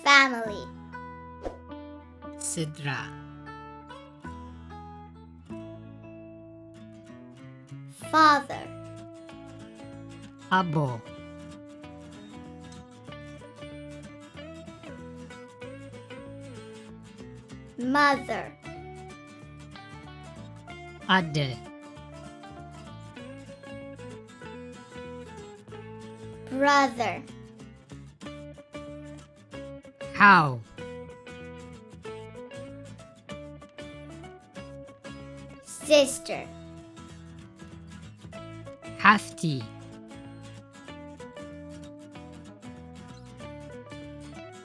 family, Sidra. father, Abo. mother, Ade. brother, How. sister, Hafti.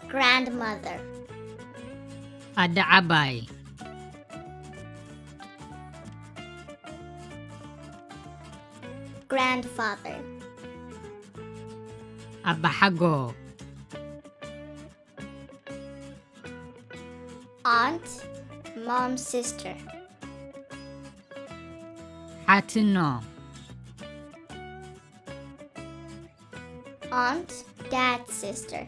grandmother, Adaabay. grandfather, Abahago. aunt, mom's sister, Hatuno. aunt, dad's sister,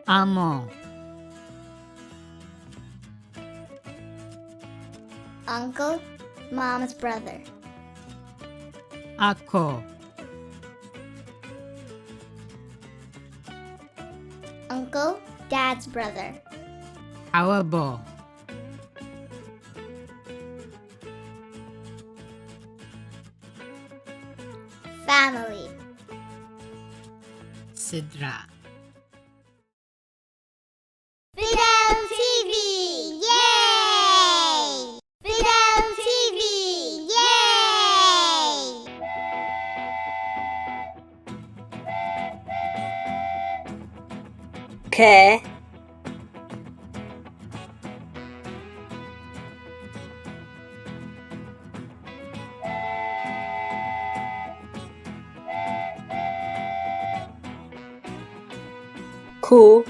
Amo. uncle, mom's brother, Ako. uncle, dad's brother, Hawabo. family, Sidra. Fidel TV! Yay! Fidel TV! Yay! Ke. Ku.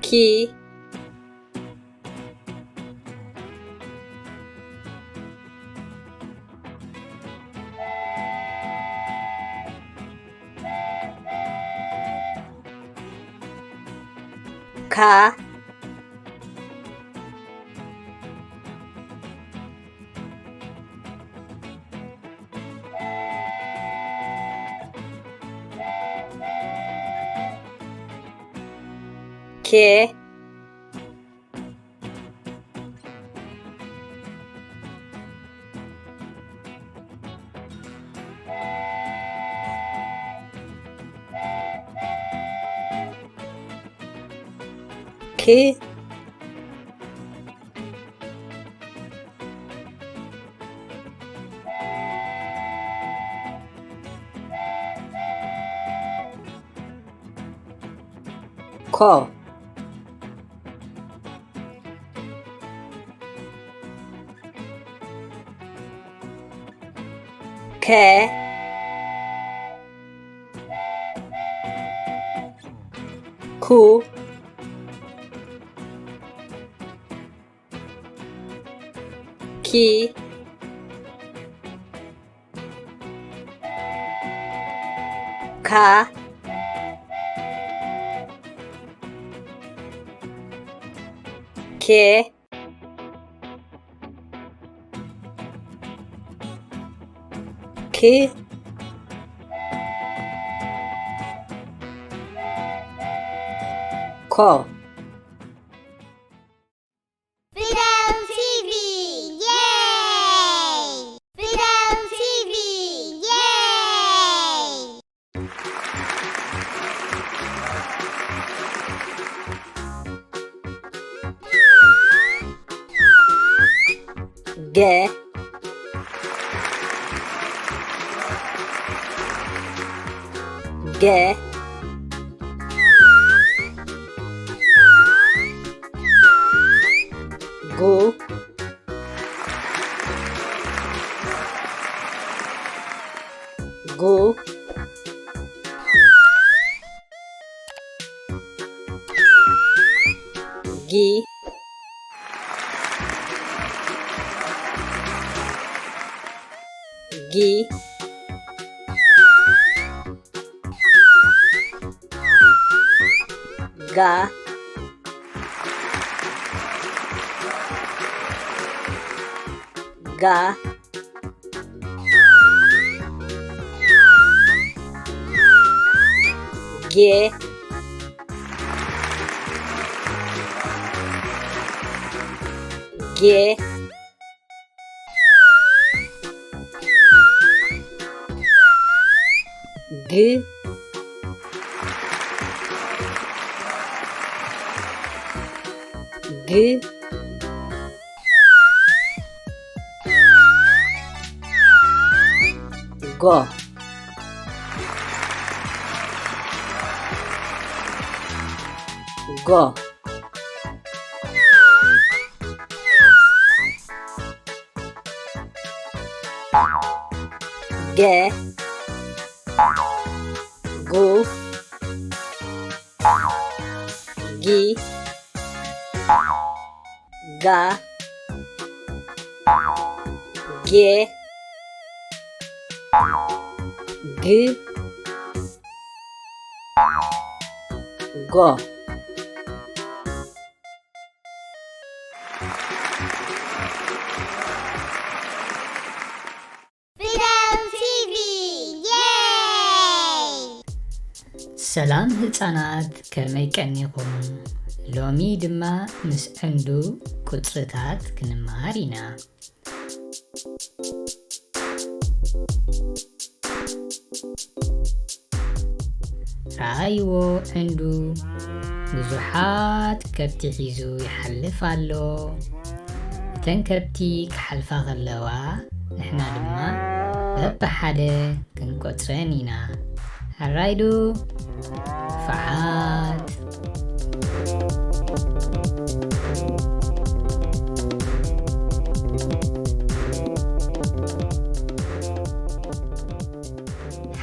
Ki. Ka. Ke. Ki. Ko. Ke. Ku. Ki. Ka. Ke. Ki. Ko. Fidel TV! Yay! Fidel TV! Yay! Ge. Ge. Gu. Gu. ጊ ጊ ጋ ጋ ጌ ጌ ግ ግ ጎ ጎ ገ ጉ ጊ ጋ ጌ ግ ጎ ፊደል ቲቪ ዬይ! ሰላም ህፃናት ከመይ ቀኒኹም? ሎሚ ድማ ምስ ዕንዱ ቁፅርታት ክንመሃር ኢና። ረኣይዎ ዕንዱ ብዙሓት ከብቲ ሒዙ ይሓልፍ ኣሎ። እተን ከብቲ ክሓልፋ ከለዋ ንሕና ድማ በብሓደ ክንቆፅረን ኢና። ኣራይዶ ፍዓት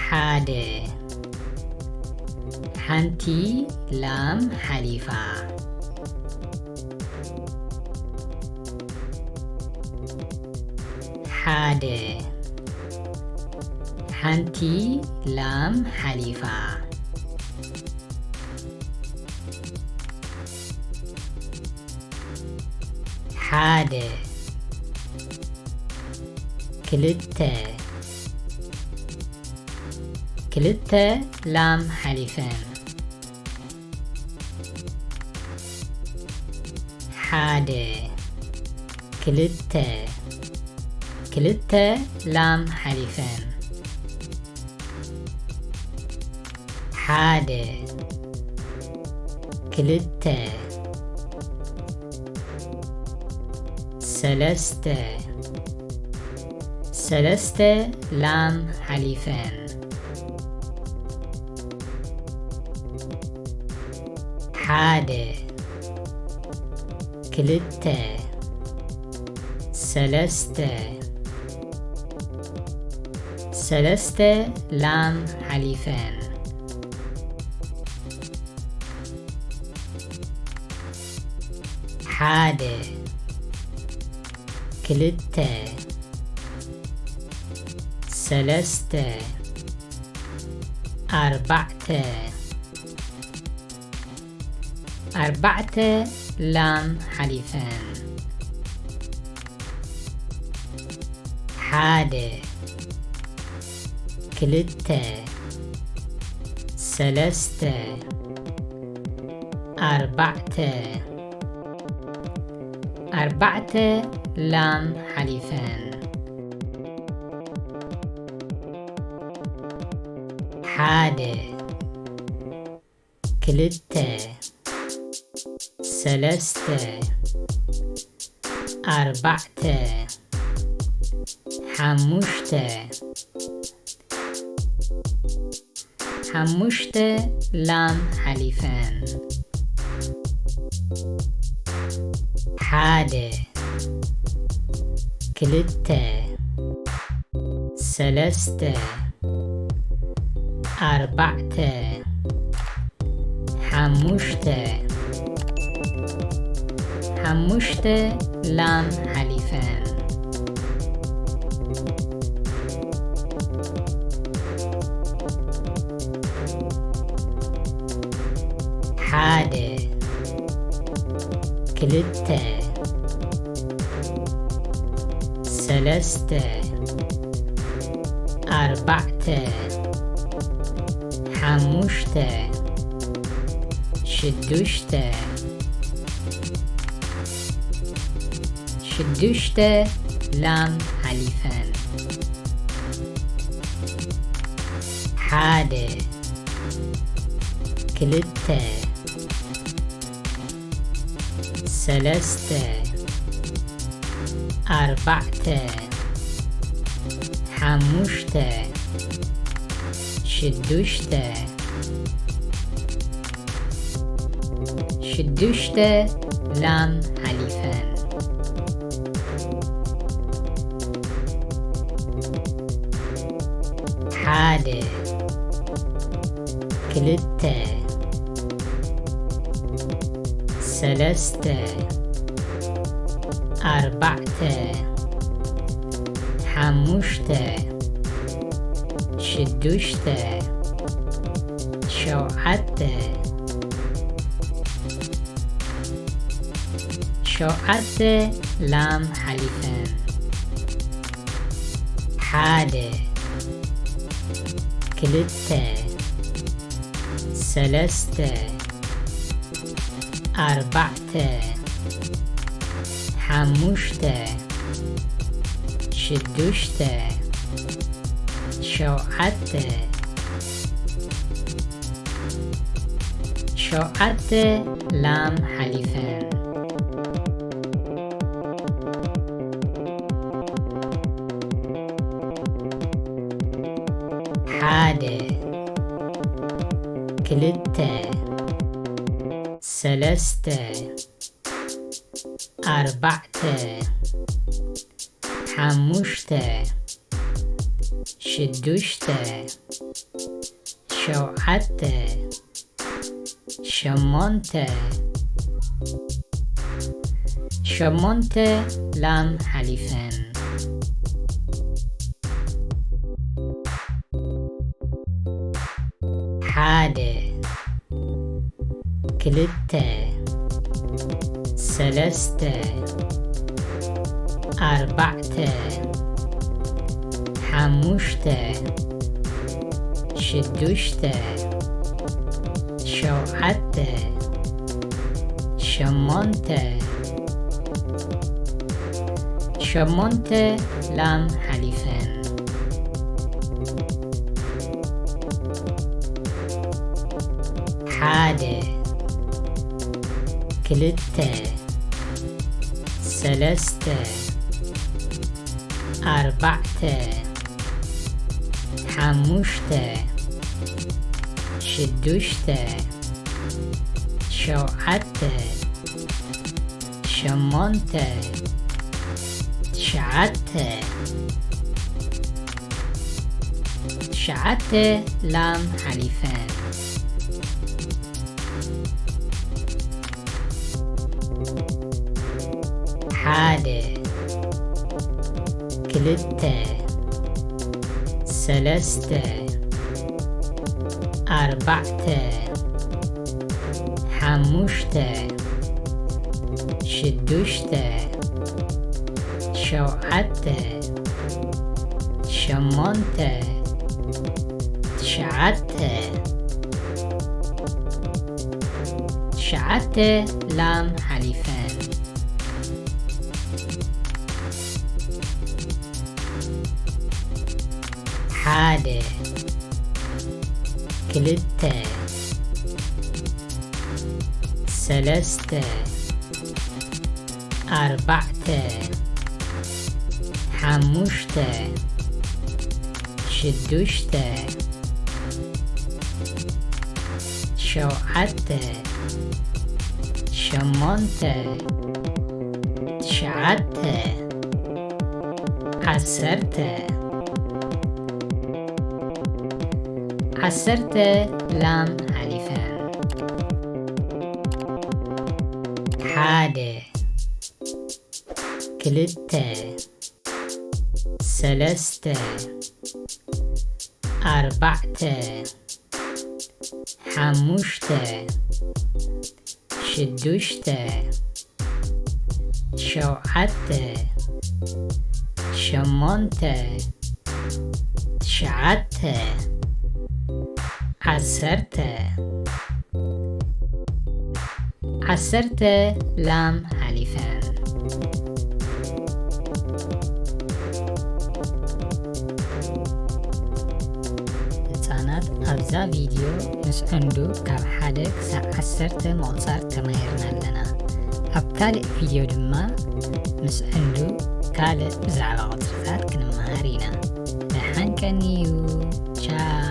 ሓደ ሓንቲ ላም ሓሊፋ ሓደ ሓንቲ ላም ሓሊፋ ሓደ ክልተ ክልተ ላም ሓሊፈን ሓደ ክልተ ክልተ ላም ሓሊፈን ሓደ ክልተ ሰለስተ ሰለስተ ላም ሓሊፈን ሓደ ክልተ ሰለስተ ሰለስተ ላም ሓሊፈን ሓደ ክልተ ሰለስተ ኣርባዕተ ኣርባዕተ ላም ሓሊፈን ሓደ ክልተ ሰለስተ ኣርባዕተ ኣርባዕተ ላም ሓሊፈን ሓደ ክልተ ሰለስተ ኣርባዕተ ሓሙሽተ ሓሙሽተ ላም ሓሊፈን ሓደ ክልተ ሰለስተ ኣርባዕተ ሓሙሽተ حمشت لام حليفان حادة كلتة سلسته أربعته حموشته شدوشته شدوشته لام حليفان حادة كلتة سلسته أربعته حموشته شدوشته شدوشته لام حليفان حادة كلتة سلسته أربعته حموشته شدوشته شوعته شوعته لام حليفان حادة كلتة سلسته أربعته حموشته شدوشته شوعته شوعته لام حليفان حادة كلتة سلسته أربعته حموشته شدوشته شوعته شمونته شمونته لام حليفان حادة كلتة سلسته أربعته حموشته شدوشته شوعته شمونته شمونته لام حليفان حادة كلتة سلسته أربعته حموشته شدوشته شوعته شمونته شعته شعته لام حليفان حادة كلتة سلسته أربعته حموشته شدوشته شوعته شمونته شعته شعته لام حليفان حادة كلتة سلسته أربعته حموشته شدوشته شوعته شمونته شعته عسرته لام حليفان حادة كلتا سلستا أربعتا حموشتا شدوشتا شوعتا شمونتا تشعتا عسرتا لام حليفان ህፃናት ኣብዛ ቪድዮ ምስ ዕንዱ ካብ 1 ክሳብ 10 ምቁፃር ተማሂርና ኣለና። ኣብ ካልእ ቪድዮ ድማ ምስ ዕንዱ ካልእ ብዛዕባ ቁፅርታት ክንመሃር ኢና። ደሓን ቀኒዩ ቻው።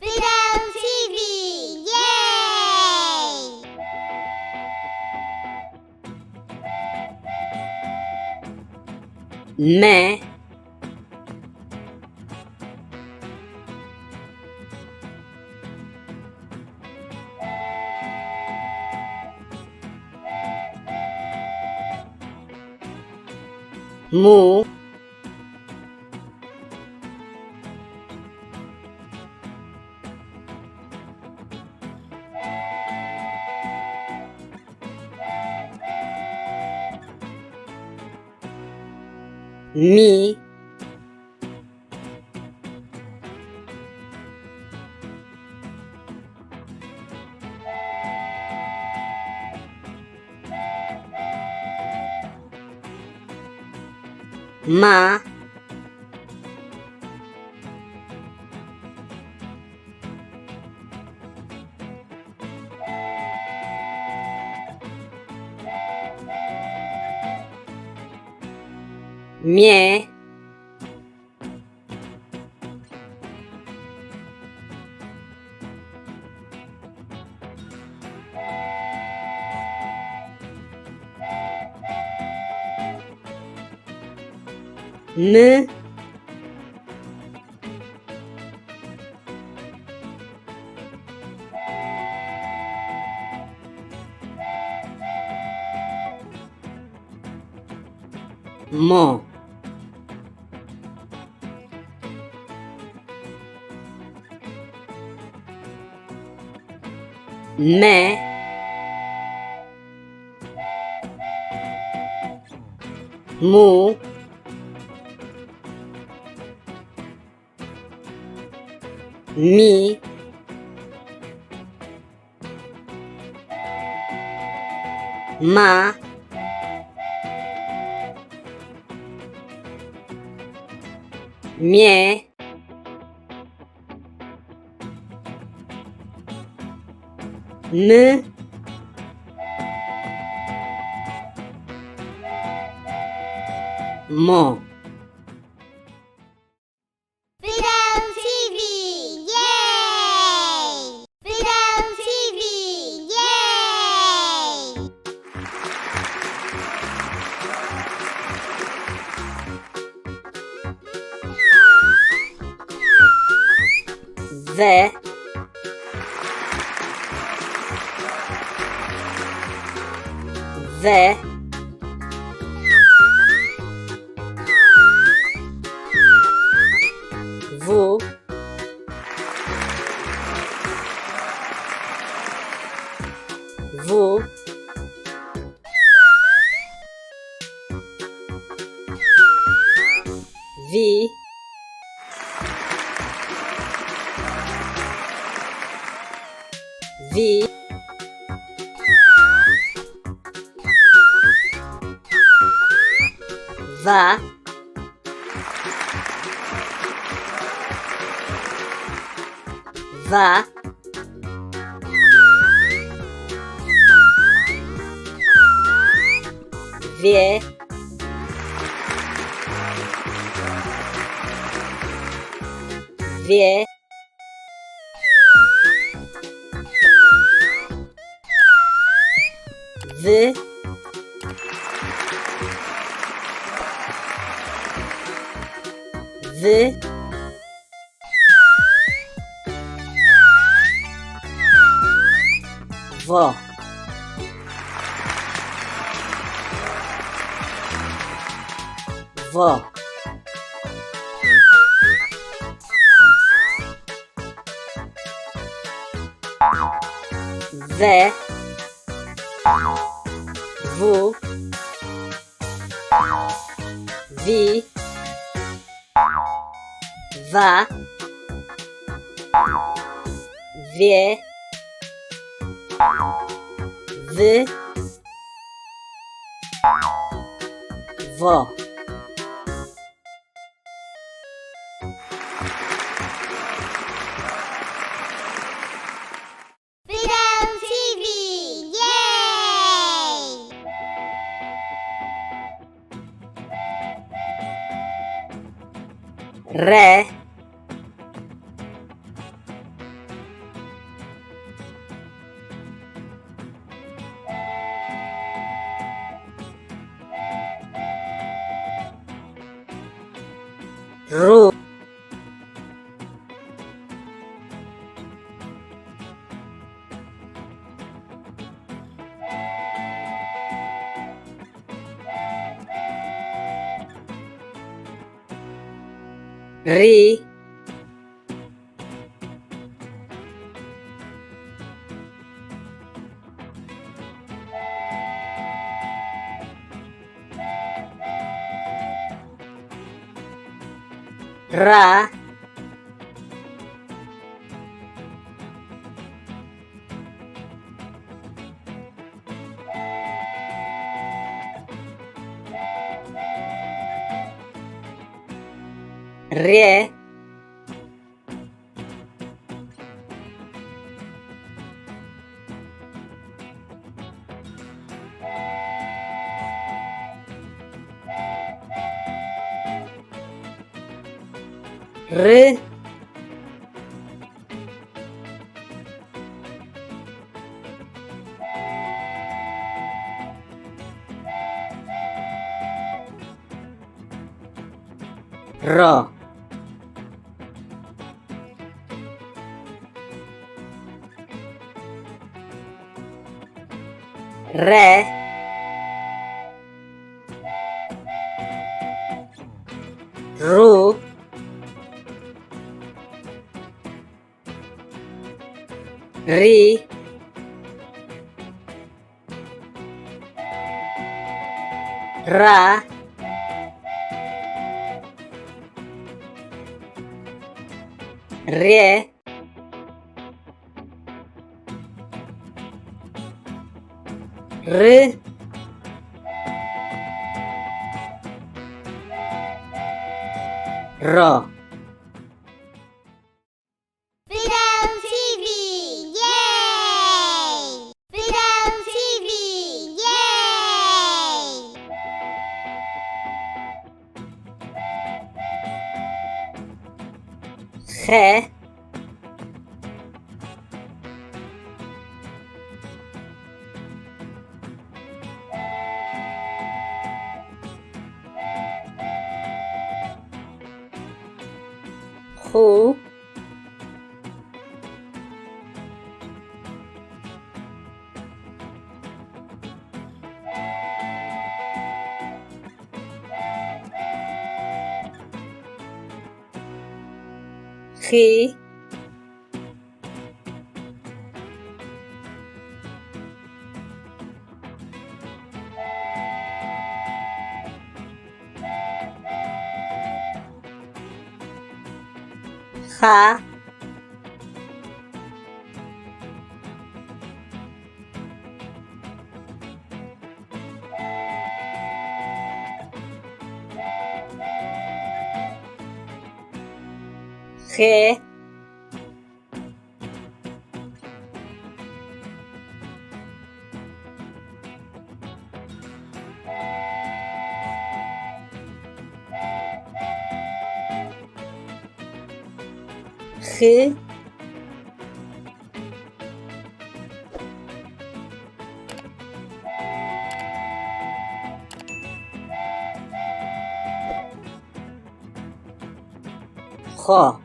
Fidel TV! Yay! ما مو مي ما مي م مو ما مو مي ما مي م مو Fidel TV! Yay! Fidel TV! Yay! ذا ذا فو فو في في va va vie vie v V Vo Vo Ve Vu Vi Va Vie V Vo Freedom TV! Yay! Re Ru Ri Ra Re R Ro Re Ru Ri Ra Re R Ro Freedom TV! Yay! Freedom TV! Yay! Khe Khu Khi Kha Khe Khi خا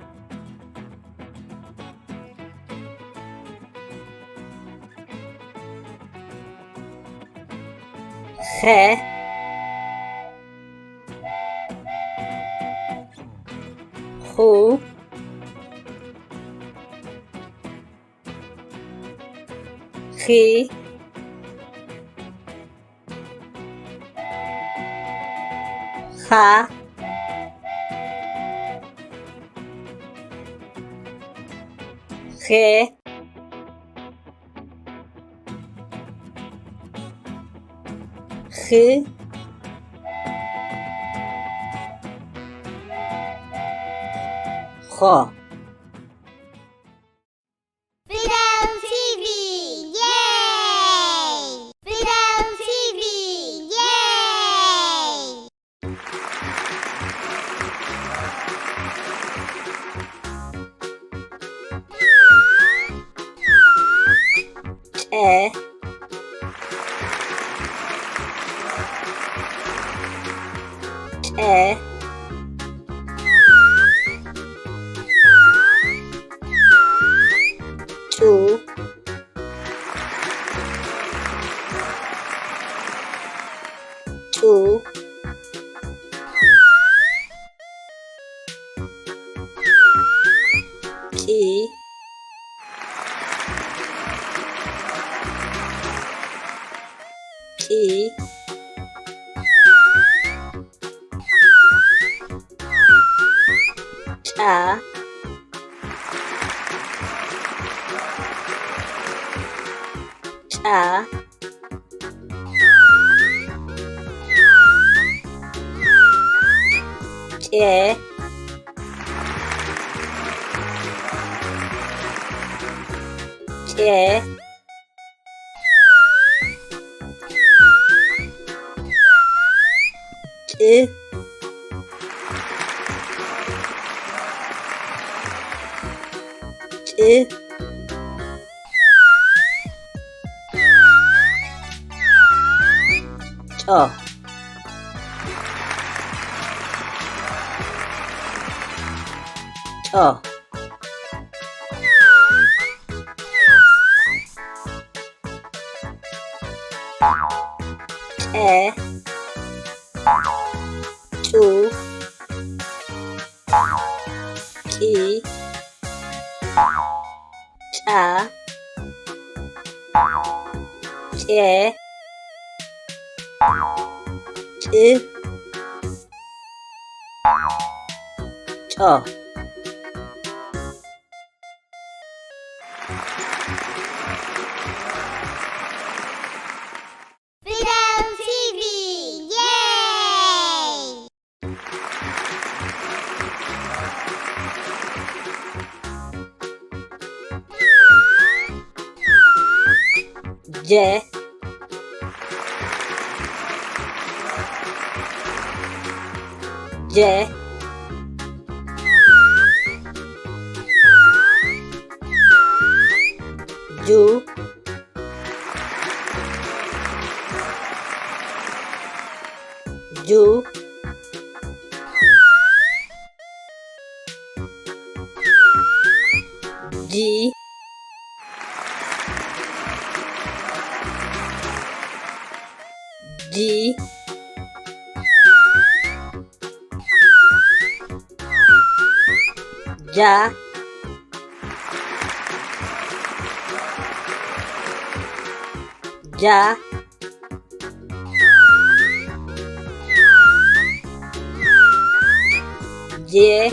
خ خو خي خا خ خ خا Fidel TV, yay! Fidel TV, yay! Chu Chu Chi Chi Cha Cha Che Che Chữ Chữ Cho Cho Che Chu Chi Cha Che Chữ Cho Fidel TV, yay! Je Je Ju Ju Ji Ji Ja Ja Je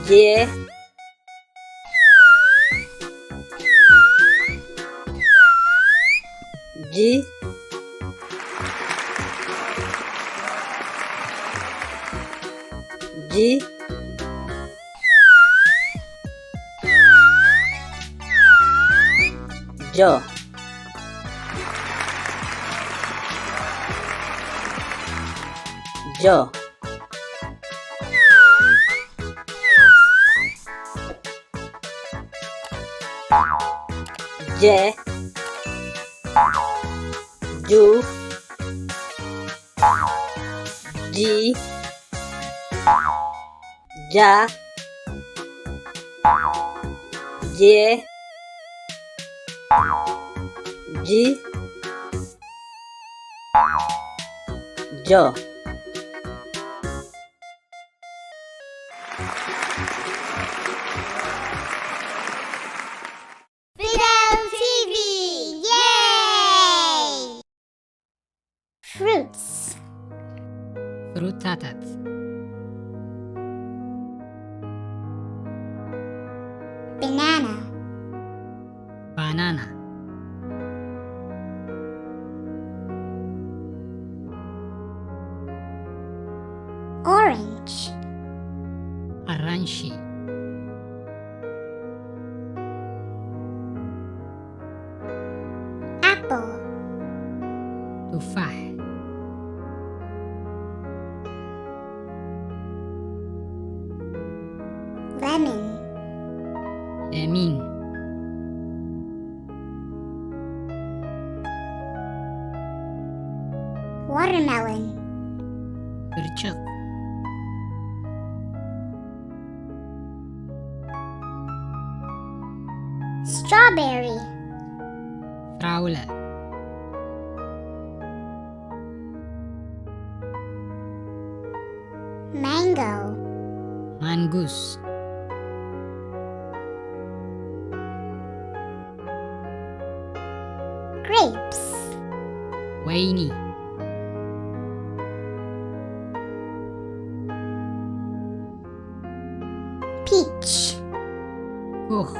Je Ji Ji Jo Jo Je Ju ጂ ጃ ጄ ጂ ጆ Fidel TV. Yay! Fruits. ፍሩታታት Banana. ባናና Orange. አራንሺ Apple. ቱፋሕ Lemon. ለሚን Watermelon. ብርጭቅ Strawberry. ፍራውለ Mango. ማንጉስ Grapes. ወይኒ Peach. ኩኽ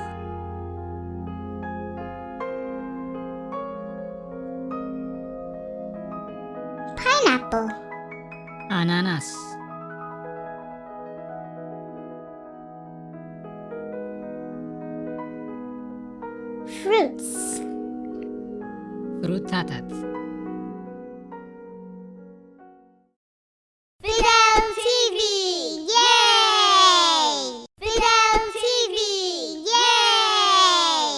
Pineapple. አናናስ Fruits. ፍሩታታት Fidel TV. Yay! Fidel TV. Yay!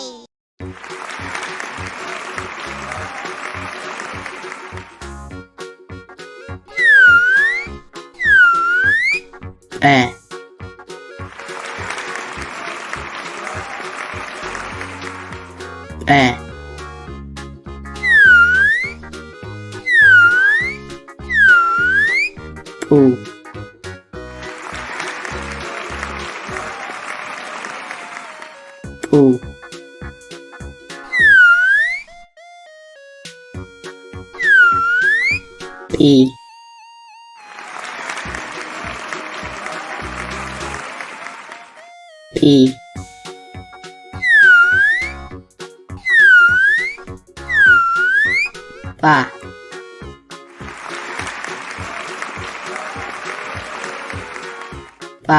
ጰ ጰ ጱ ጱ ጲ ጲ ጳ ጳ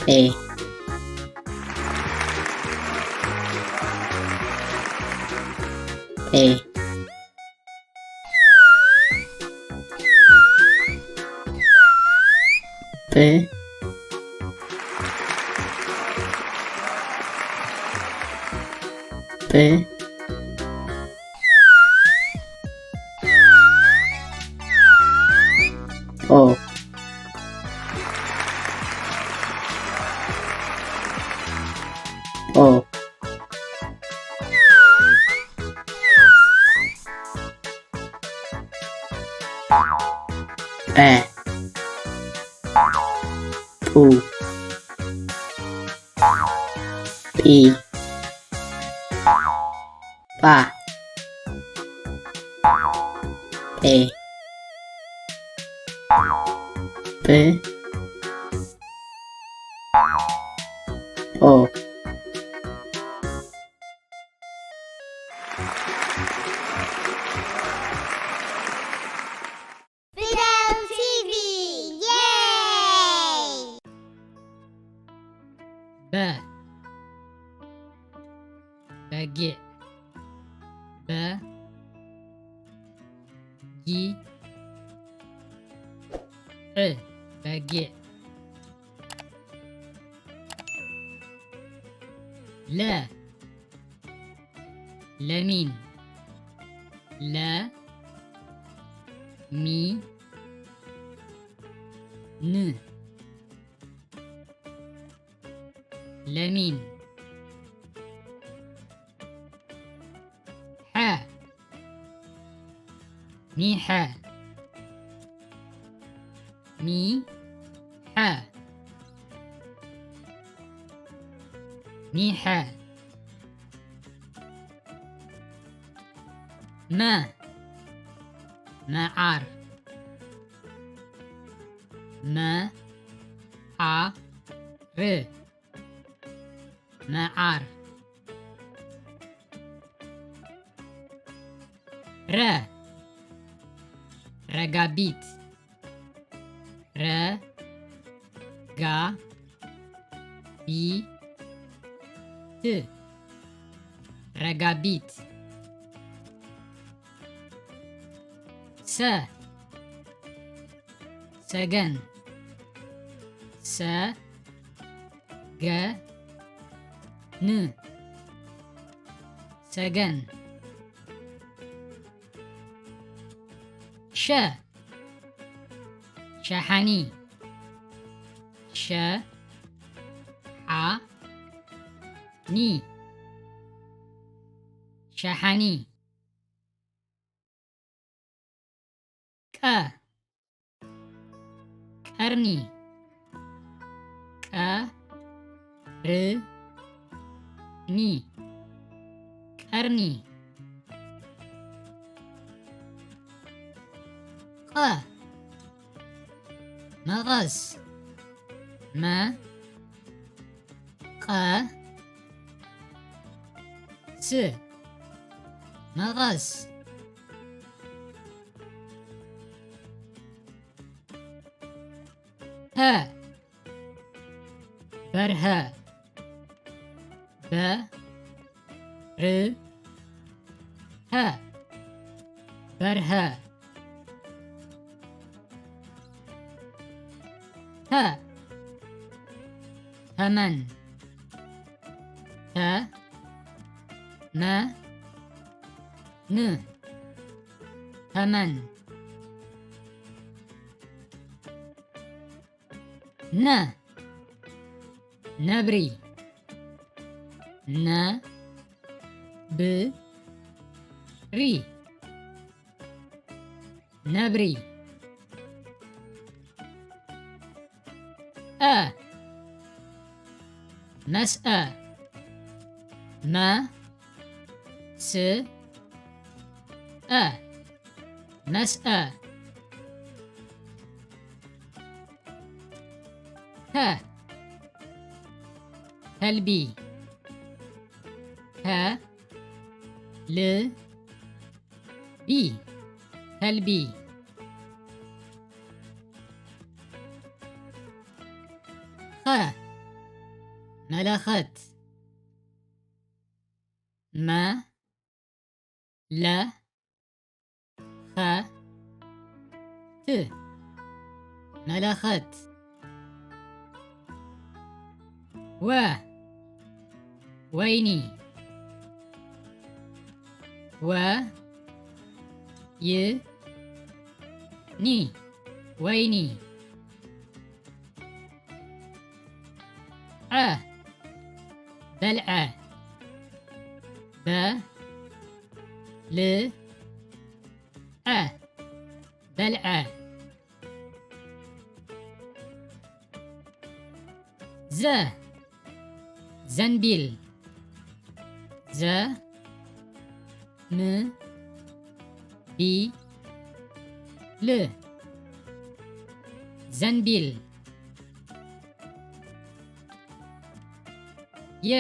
ጴ ጴ ጵ ጵ ጶ ጶ ጰ ጱ ጲ ጳ ጴ ጵ ጶ Fidel TV. Yay! በ በጊዕ በ ጊ ዕ በጊዕ ለ ለሚን ለ ሚ ን ለሚን ሐ ሚሐ ሚ ሐ ሚሐ መ መዓር መ ዓ ር መዓር ረ ረጋቢት ረ ጋ ቢ ት ረጋቢት ሰ ሰገን ሰ ገ ን ሰገን ሸ ሸሓኒ ሸ ሓ ኒ ሸሓኒ ቀ ቀርኒ ቀ ር ኒ ቀርኒ ቀ መቐስ መ ቀ ስ መቐስ ሀ በርሀ በ ር ሀ በርሀ ተ ተመን ተ መ ን ተመን ነ ነብሪ ነ ብ ሪ ነብሪ አ መስአ መ ስ አ መስአ ተ ተልቢ ተ ል ቢ ተልቢ ኸ መለኸት መ ለ ኸ ት መለኸት ወ ወይኒ ወ ይ ኒ ወይኒ ዐ በልዐ በ ል ዐ በልዐ ዘ ዘንቢል ዘ ም ቢ ል ዘንቢል የ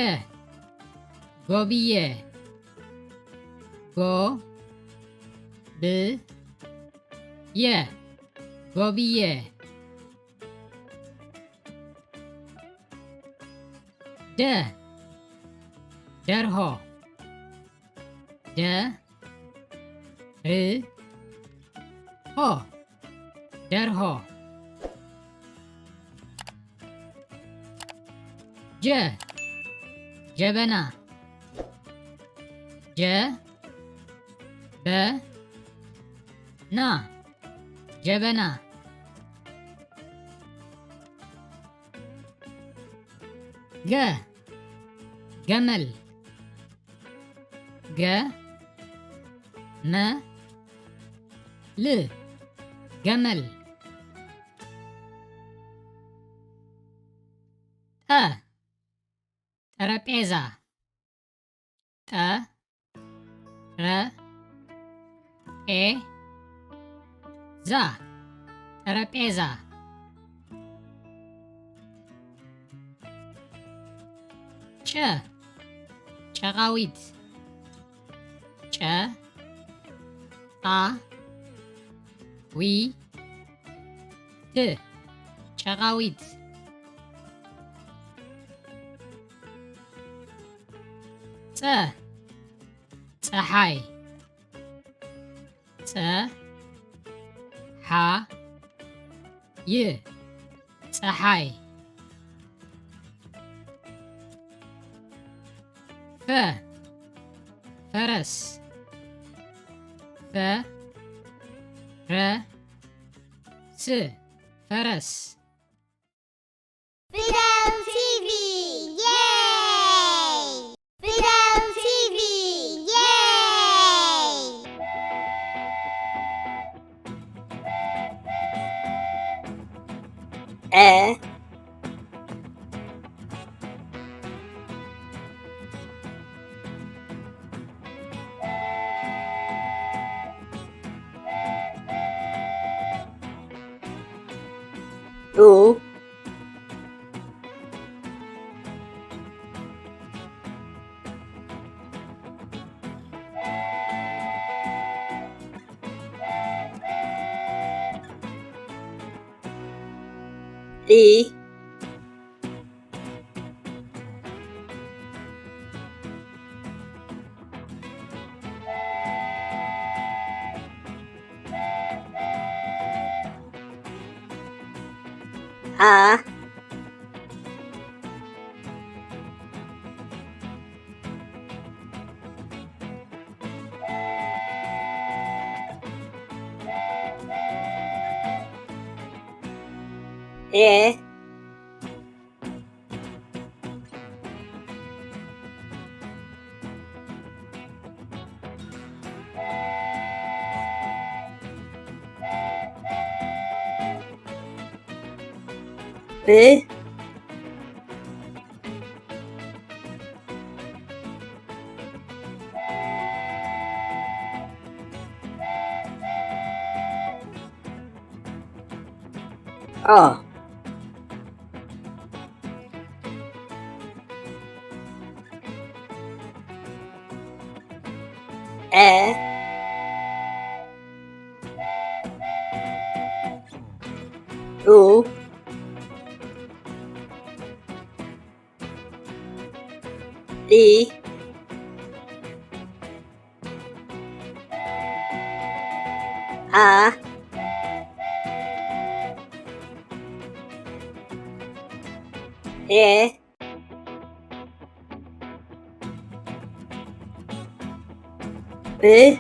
ጎብዬ ጎ ብ የ ጎብዬ ደ ደርሆ ደ ር ሆ ደርሆ ጀ ጀበና ج ب نا جبنا ج جمل ج م ل جمل ت ጠረጴዛ ጠ ረ ኤ ዛ ጠረጴዛ ጨ ጨቃዊት ጨ ጣ ዊ ት ጨቃዊት ጸ ፀሐይ ጸ ሐ ይ ፀሐይ ፈ ፈረስ ፈ ረ ስ ፈረስ Fidel TV, yay! Fidel TV, yay! A U E A E B O E U E A E B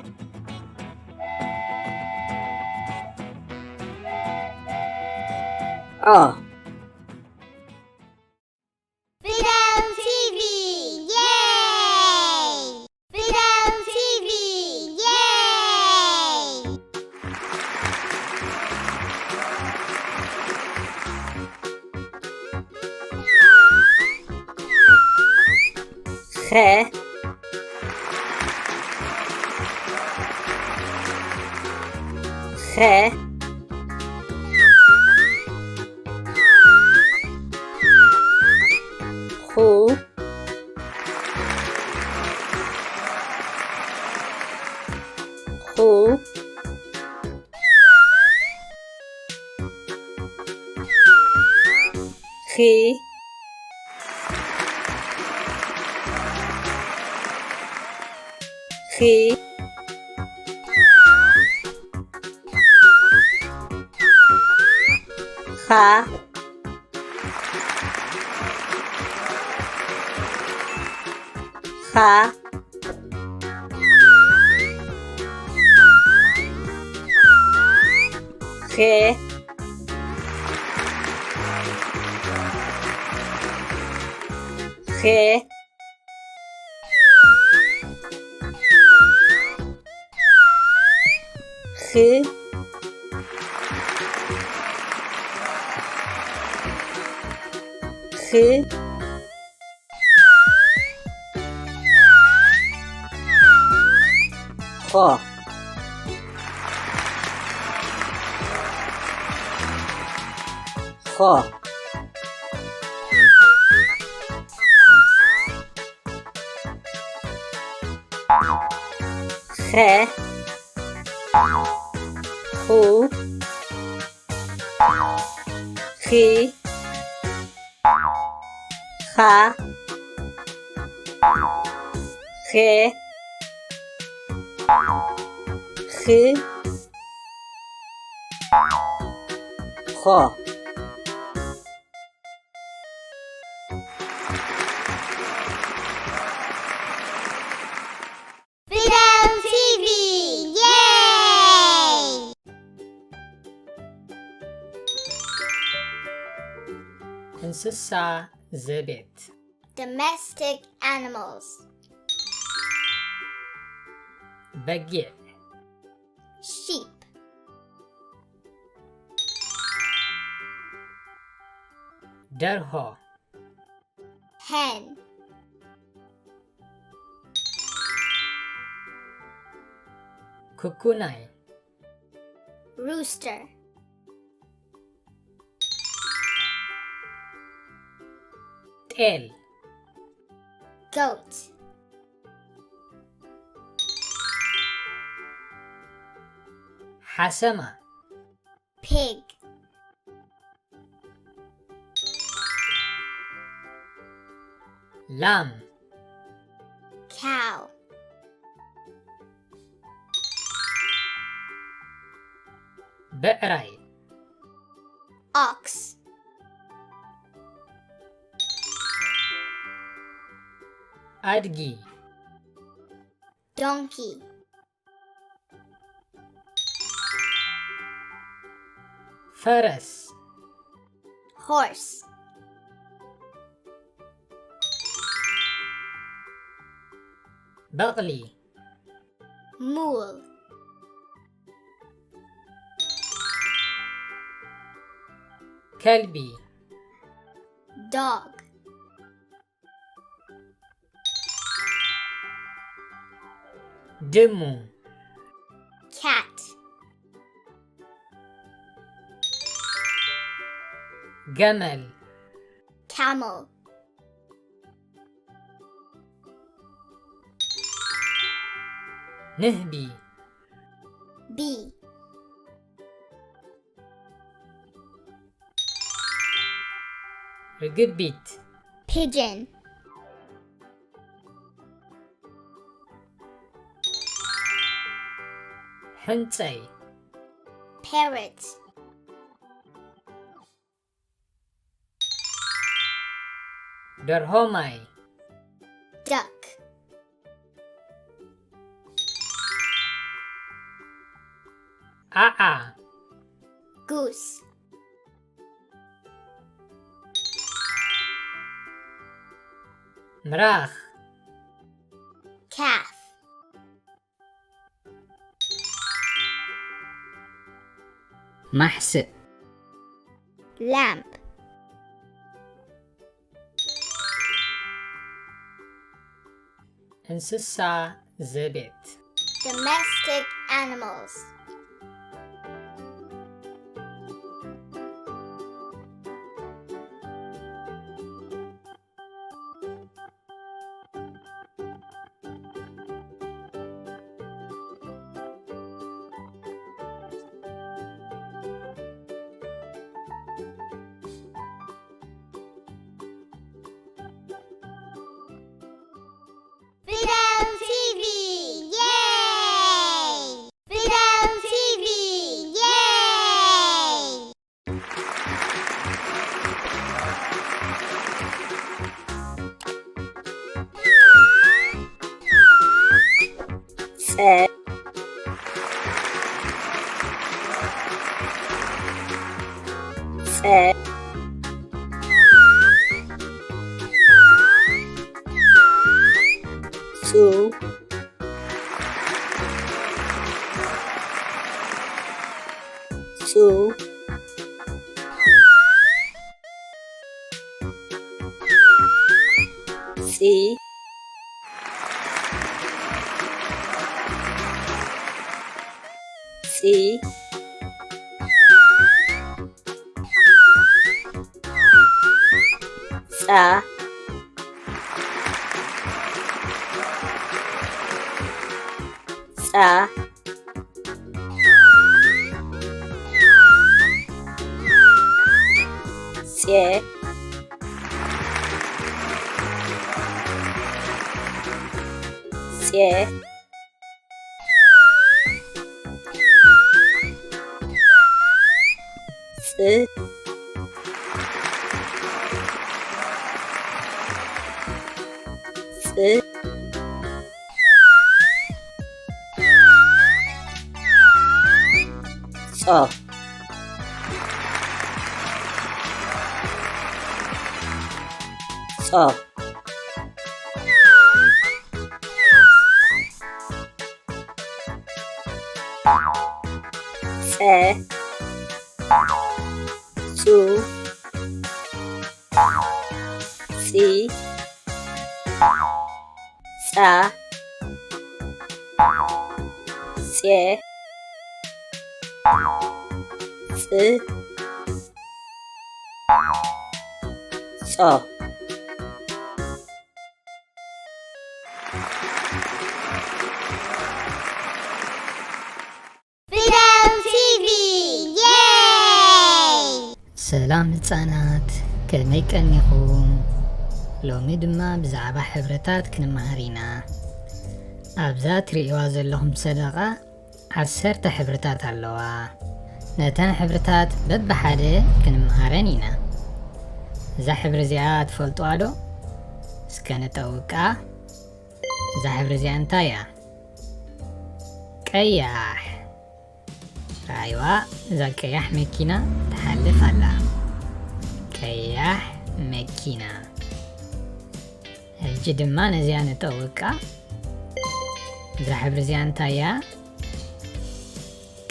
O Fidel TV, yay! Fidel TV, yay! G G Who he ha ha خ خ خ خ خا خا خ خو خي خا خ خ خا Fidel TV! Yay! እንስሳ ዘቤት Domestic animals. በጊዕ Sheep. ደርሆ Hen. ኩኩናይ Rooster. ጤል Goat. ሓሰማ Pig. ላም Cow. ብዕራይ Ox. ኣድጊ Donkey. ፈረስ Horse. በቕሊ Mule. ከልቢ Dog. ድሙ Cat. ገመል Camel. ንህቢ Bee. ርግቢት Pigeon. ሕንፀይ Parrot. ደርሆማይ Duck. ዓዓ Goose. ምራኽ Calf. ማሕስእ Lamp. እንስሳ ዘቤት Domestic animals. Fidel TV! Yay! Fidel ጸ ጹ ጹ ጺ ጺ ጻ ጻ ጼ ጼ ጽ ጽ ጾ ጾ ጸ ጹ ጺ ጻ ጼ ጽ ጾ Fidel TV! Yay! ሰላም ህፃናት ከመይ ቀኒኹም? ሎሚ ድማ ብዛዕባ ሕብርታት ክንመሃር ኢና። ኣብዛ ትሪእዋ ዘለኹም ሰደቓ 10 ሕብርታት ኣለዋ። ነተን ሕብርታት በብሓደ ክንመሃረን ኢና። እዛ ሕብሪ እዚኣ ትፈልጥዋ ዶ? እስከ ነጠውቃ። እዛ ሕብሪ እዚኣ እንታይ እያ? ቀያሕ። ራእይዋ እዛ ቀያሕ መኪና ትሓልፍ ኣላ። ቀያሕ መኪና። ሕጂ ድማ ነዚኣ ነጠውቃ። እዛ ሕብሪ እዚኣ እንታይ እያ?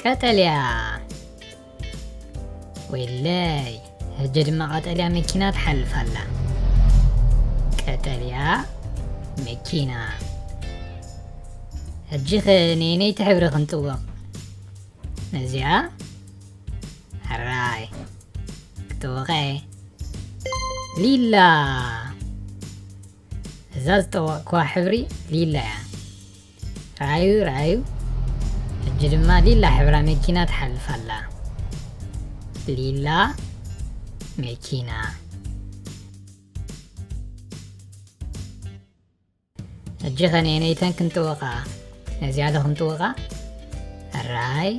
ቀጠልያ። ወይለይ ሕጂ ድማ ቀጠልያ መኪና ትሓልፍ ኣላ። ቀጠልያ መኪና። ሕጂ ነይቲ ሕብሪ ክንጥውቕ። ነዚኣ ሕራይ ክጥውቐ ሊላ። እዛ ዝጠወቕክዋ ሕብሪ ሊላ እያ። ራእዩ ሕጂ ድማ ሊላ ሕብራ መኪና ትሓልፍ ኣላ። ሊላ መኪና። ሕጂ ነይተን ክንጥውቓ። ነዚኣ ዶ ክንጥውቓ? ሕራይ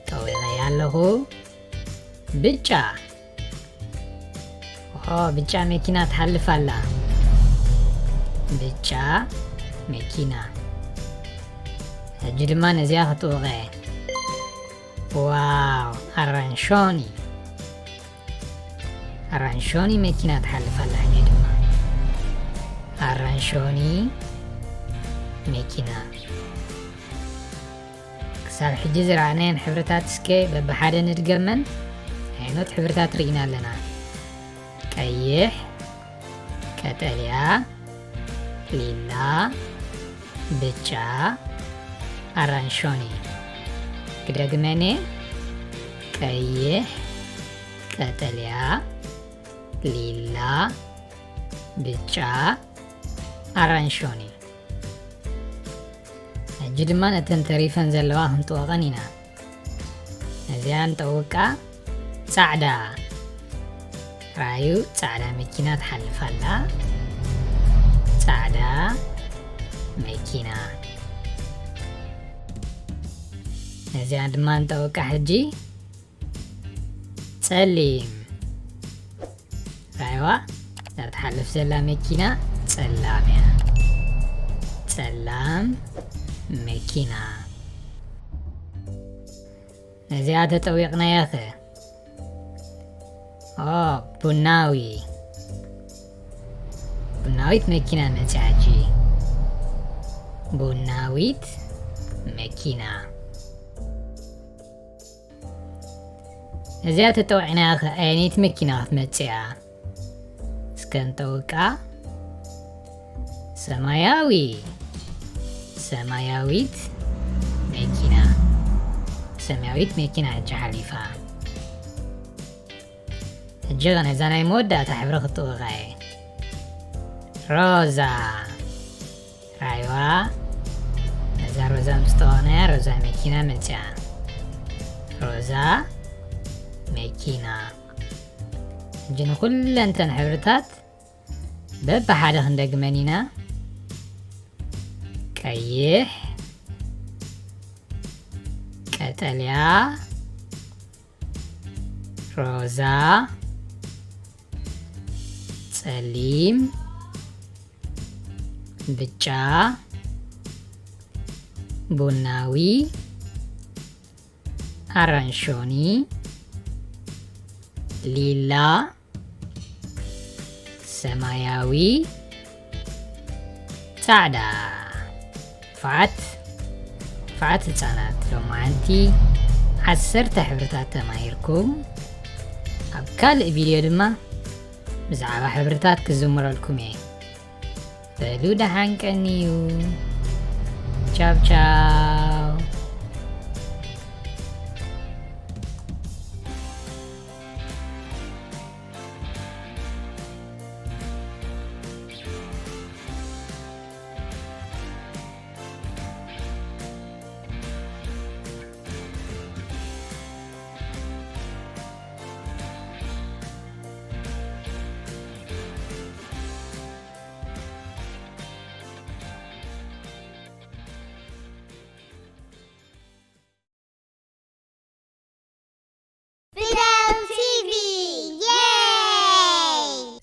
ጠዊቐ ኣለኹ። ብጫ። ብጫ መኪና ትሓልፍ ኣላ። ብጫ መኪና። ሕጂ ድማ ነዚኣ ክጥውቐ። ዋው! ኣራንሾኒ። ኣራንሾኒ መኪና ትሓልፍ ኣላ። ሕጂ ድማ ኣራንሾኒ መኪና። ክሳብ ሕጂ ዝረኣናየን ሕብርታት እስከ በብሓደ ንድገመን። ዓይነት ሕብርታት ርኢና ኣለና። ቀይሕ፣ ቀጠልያ፣ ሊላ፣ ብጫ፣ ኣራንሾኒ። ክደግመኔ። ቀይሕ፣ ቀጠልያ፣ ሊላ፣ ብጫ፣ ኣራንሾኒ። ሕጂ ድማ ነተን ተሪፈን ዘለዋ ክንጥወቐን ኢና። ነዚኣ ንጠውቃ። ጻዕዳ። ራእዩ ጻዕዳ መኪና ትሓልፍ ኣላ። ጻዕዳ መኪና። ነዚኣ ድማ ንጠውቃ። ሕጂ ጸሊም። ራእይዋ እዛ ትሓልፍ ዘላ መኪና ጸላም እያ። ጸላም መኪና። ነዚኣ ተጠዊቕናያ ኸ ቡናዊት መኪና መፅያ ቡናዊት መኪና እዚኣ ተጠውዒና ዓይነት መኪና ክትመፅያ እስከንጠውቃ ሰማያዊት መኪና ሕጂ ሓሊፋ ሕጂ ነዛ ናይ መወዳእታ ሕብሪ ክትውቃየ ሮዛ ራይዋ ነዛ ሮዛ ምስ ተወቅናያ ሮዛ መኪና መፅያ ሮዛ መኪና ሕጂ ንኩለንተን ሕብርታት በብሓደ ክንደግመን ኢና ቀይሕ ቀጠልያ ሮዛ ጸሊም ብጫ ቡናዊ አራንሾኒ ሊላ ሰማያዊ ጻዕዳ ፋት ህፃናት ሎማንቲ 10 ሕብርታት ተማሂርኩም ኣብ ካልእ ቪድዮ ድማ ብዛዕባ ሕብርታት ክዝምረልኩም እየ በሉ ደሓን ቀኒዩ ቻው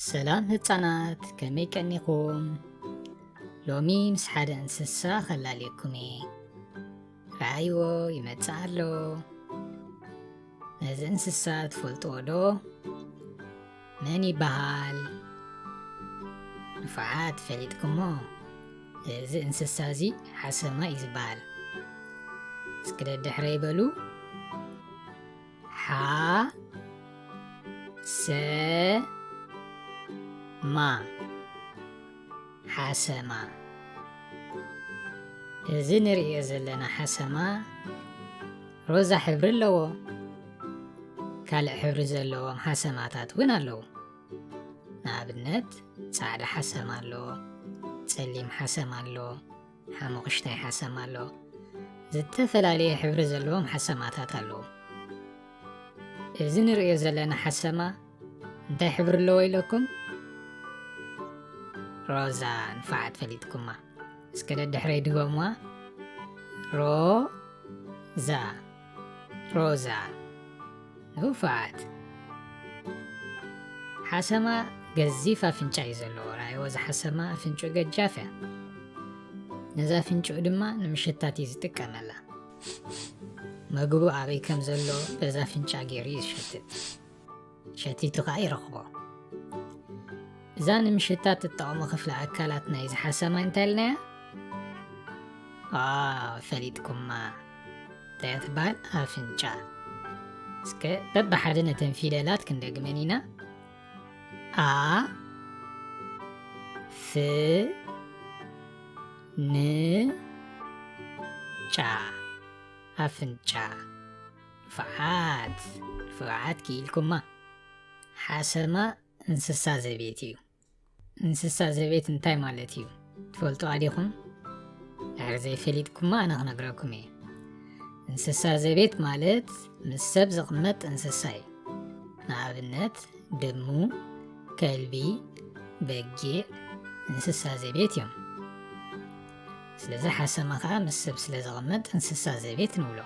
ሰላም ህፃናት ከመይ ቀኒኹም ሎሚ ምስ ሓደ እንስሳ ከላልየኩም እየ ረኣይዎ ይመፅእ ኣሎ ነዚ እንስሳ ትፈልጥዎ ዶ መን ይበሃል ንፉዓት ፈሊጥኩሞ እዚ እንስሳ እዚ ሓሰማ እዩ ዝበሃል እስኪ ደድሕረ ይበሉ ሓሰማ እዚ ንሪኦ ዘለና ሓሰማ ሮዛ ሕብሪ ኣለዎ ካልእ ሕብሪ ዘለዎም ሓሰማታት እውን ኣለዉ ንኣብነት ጻዕዳ ሓሰማ ኣሎ ጸሊም ሓሰማ ኣሎ ሓሙኽሽታይ ሓሰማ ኣሎ ዝተፈላለየ ሕብሪ ዘለዎም ሓሰማታት ኣለዉ እዚ ንሪኦ ዘለና ሓሰማ እንታይ ሕብሪ ኣለዎ ኢለኩም ሮዛ ንፉዓት ፈሊጥኩማ እስከ ደድሕረይ ድገምዋ ሮዛ ንፉዓት ሓሰማ ገዚፍ ኣፍንጫ እዩ ዘለዎ ራእይዎ እዚ ሓሰማ ኣፍንጭኡ ገጃፍ እያ ነዛ ኣፍንጭኡ ድማ ንምሽታት እዩ ዝጥቀመላ መግቡ ኣበይ ከም ዘሎ በዛ ኣፍንጫ ገይሩ እዩ ዝሸትት ሸቲቱ ከዓ ይረኽቦ እዛ ንምሽታት እትጠቕሞ ክፍሊ ኣካላት ናይዚ ሓሰማ እንታይ ኢልናያ ፈሊጥኩማ እንታይ እያ ትበሃል ኣፍንጫ እስከ በብሓደ ነተን ፊደላት ክንደግመን ኢና ኣፍንጫ ንፉዓት ክኢልኩማ ሓሰማ እንስሳ ዘቤት እዩ እንስሳ ዘቤት እንታይ ማለት እዩ ትፈልጡ ዲኹም ድሕሪ ዘይፈሊጥኩማ ኣነ ክነግረኩም እየ እንስሳ ዘቤት ማለት ምስ ሰብ ዝቕመጥ እንስሳ እዩ ንኣብነት ድሙ ከልቢ በጊዕ እንስሳ ዘቤት እዮም ስለዚ ሓሰማ ከዓ ምስ ሰብ ስለ ዝቕመጥ እንስሳ ዘቤት ንብሎ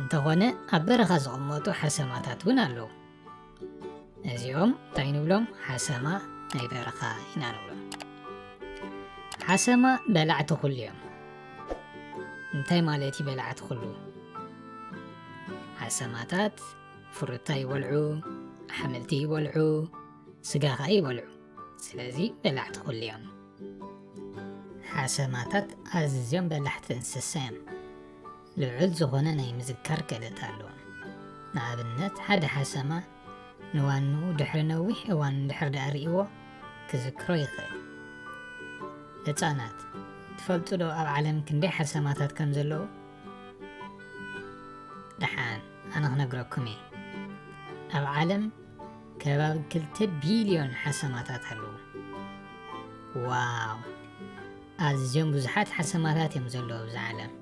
እንተኾነ ኣብ በረኻ ዝቕመጡ ሓሰማታት እውን ኣለዉ እዚኦም እንታይ ንብሎም ሓሰማ ናይ በረኻ ኢና ንብሎም ሓሰማ በላዕቲ ኩሉ እዮም እንታይ ማለት እዩ በላዕቲ ኩሉ ሓሰማታት ፍሩታ ይበልዑ ሓመልቲ ይበልዑ ስጋ ኸ ይበልዑ ስለዚ በላዕቲ ኩልዮም ሓሰማታት ኣዝዮም በላሕቲ እንስሳ እዮም ልዑል ዝኾነ ናይ ምዝካር ክእለት ኣለዎም ንኣብነት ሓደ ሓሰማ ንዋኑ ድሕሪ ነዊሕ እዋን ድሕሪ ዳኣ ርእይዎ ክዝክሮ ይኽእል ህፃናት ትፈልጡ ዶ ኣብ ዓለም ክንደይ ሓሰማታት ከም ዘለዉ ድሓን ኣነ ክነግረኩም እየ ኣብ ዓለም ከባቢ 2 ቢልዮን ሓሰማታት ኣለዉ ዋው ኣዝዮም ብዙሓት ሓሰማታት እዮም ዘለዉ ኣብዚ ዓለም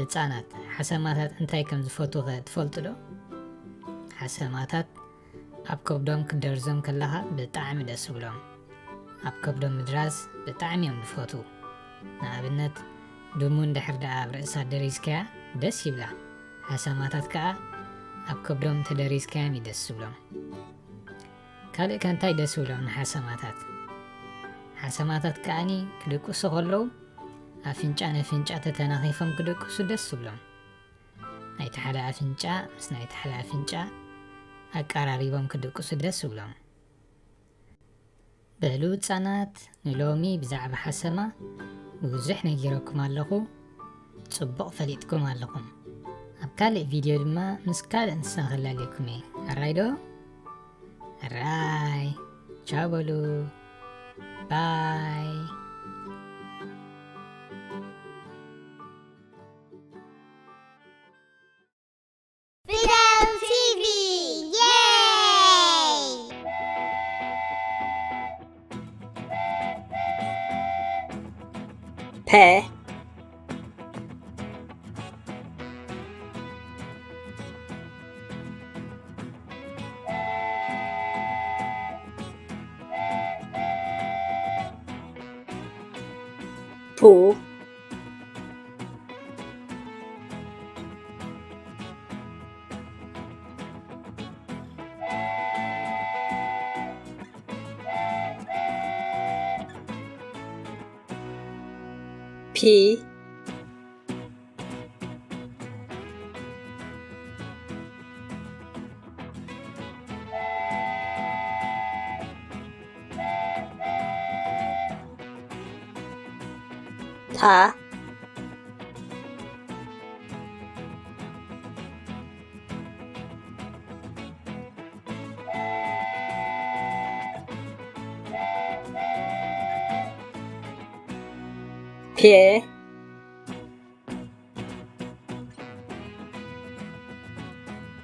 ህፃናት ሓሰማታት እንታይ ከም ዝፈትዉ ኸ ትፈልጡ ዶ ሓሰማታት ኣብ ከብዶም ክደርዞም ከለኻ ብጣዕሚ ደስ ብሎም ኣብ ከብዶም ምድራስ ብጣዕሚ እዮም ዝፈትዉ ንኣብነት ድሙ እንድሕር ደኣ ኣብ ርእሳ ደሪስካያ ደስ ይብላ ሓሰማታት ከዓ ኣብ ከብዶም ተደሪስካዮም እዩ ደስ ብሎም ካልእ ከ እንታይ ደስ ብሎም ንሓሰማታት ሓሰማታት ከዓኒ ክድቅሱ ከለዉ ኣፍንጫ ንኣፍንጫ ተተናኺፎም ክደቅሱ ደስ ብሎም ናይቲ ሓደ ኣፍንጫ ምስ ናይቲ ሓደ ኣፍንጫ ኣቀራሪቦም ክድቅሱ ደስ ብሎም በሉ ህፃናት ንሎሚ ብዛዕባ ሓሰማ ብዙሕ ነጊረኩም ኣለኹ ጽቡቕ ፈሊጥኩም ኣለኹም ኣብ ካልእ ቪድዮ ድማ ምስ ካልእ እንስሳ ክላለየኩም እየ ኣራይ ዶ ኣራይ ቻው በሉ ባይ Fidel TV! Yay! ፐ ፑ ፒ ታ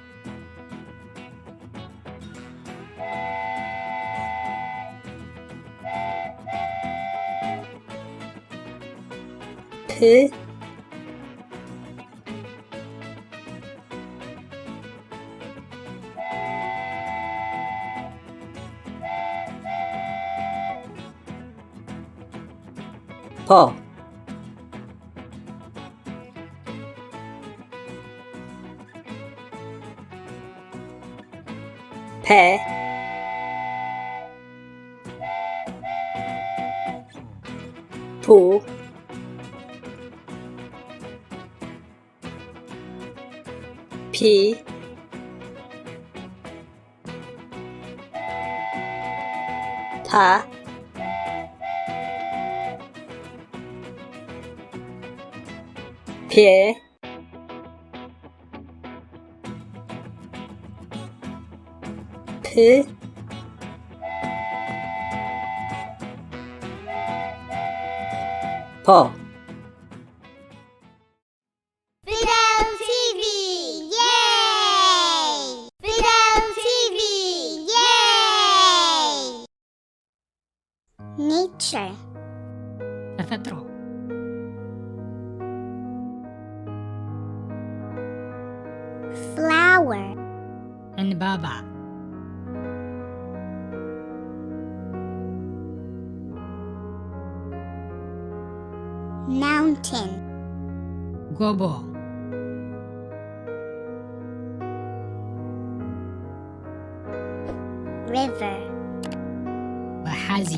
ፔ ፕ ፖ ፐ ፑ ፒ ታ ፔ ፕ ፖ Fidel TV! Yay! Fidel TV! Yay! Nature. ተፈጥሮ Flower. ዕንባባ Mountain. ጎቦ River. ወሓዚ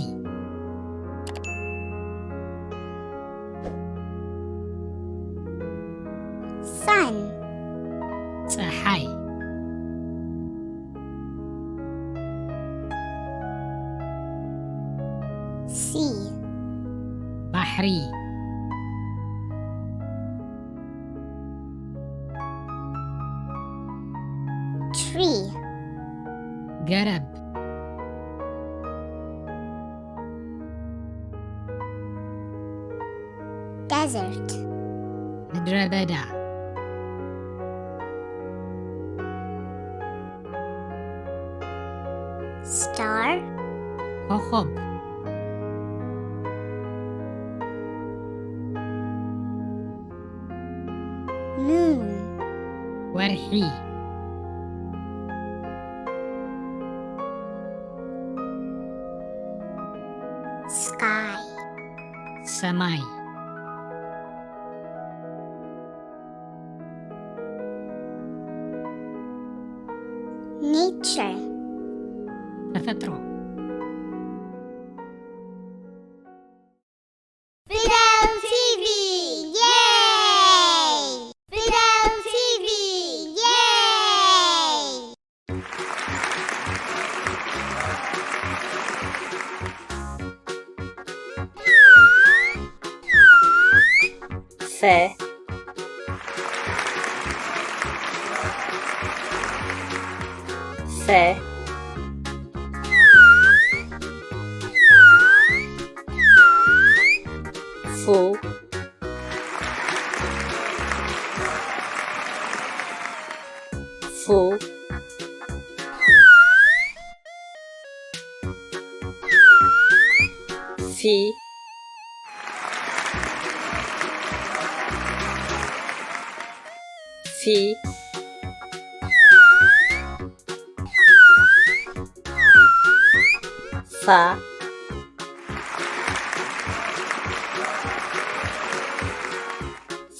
Sun. ፀሓይ ባሕሪ tree, ገረብ desert, ምድረ በዳ star, ኮኸብ moon, ወርሒ sky, ሰማይ nature, ተፈጥሮ Fidel TV, yay! Fidel TV, yay! Fe. Fe. Fu. Fu. Fi. Fi. Fa.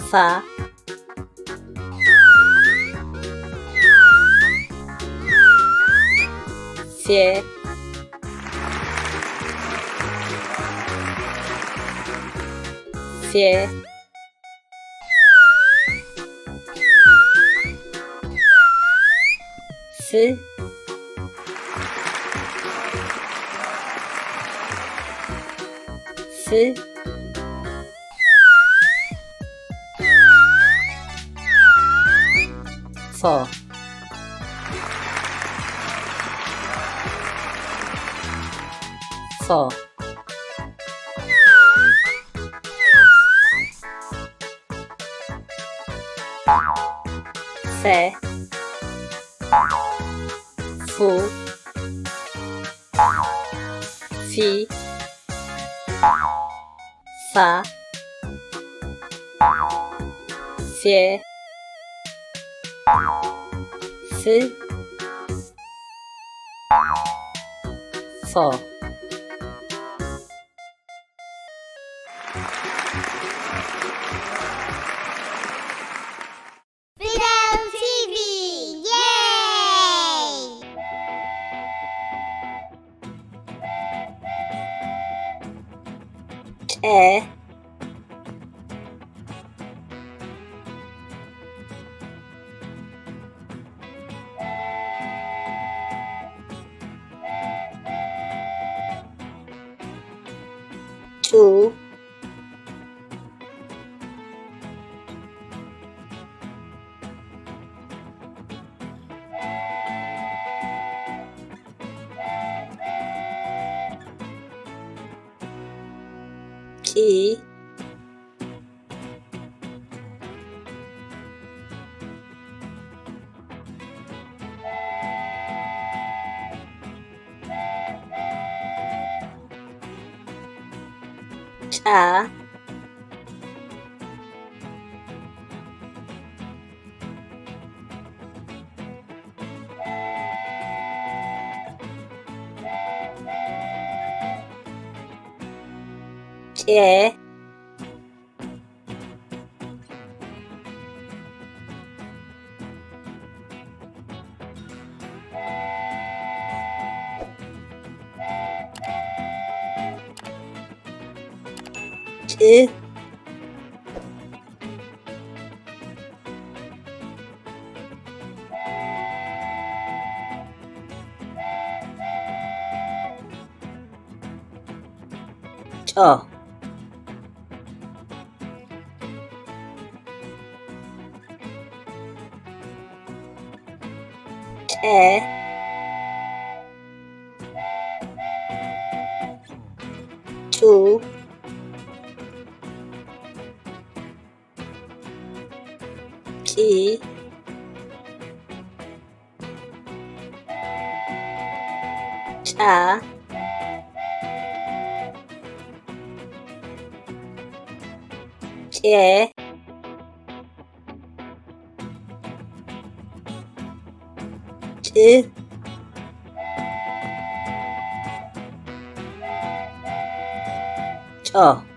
Fa. Fie. Fie. Fy. Fy. Fo. Fo. Fe. Fu. Fi. Fa. Fie. Fy. Fo. Fidel TV, yay! E. Cu. Ki. Ca. Cie. Cy. ጮ. ጨ ጩ ቂ ጫ ጬ ጭ ጮ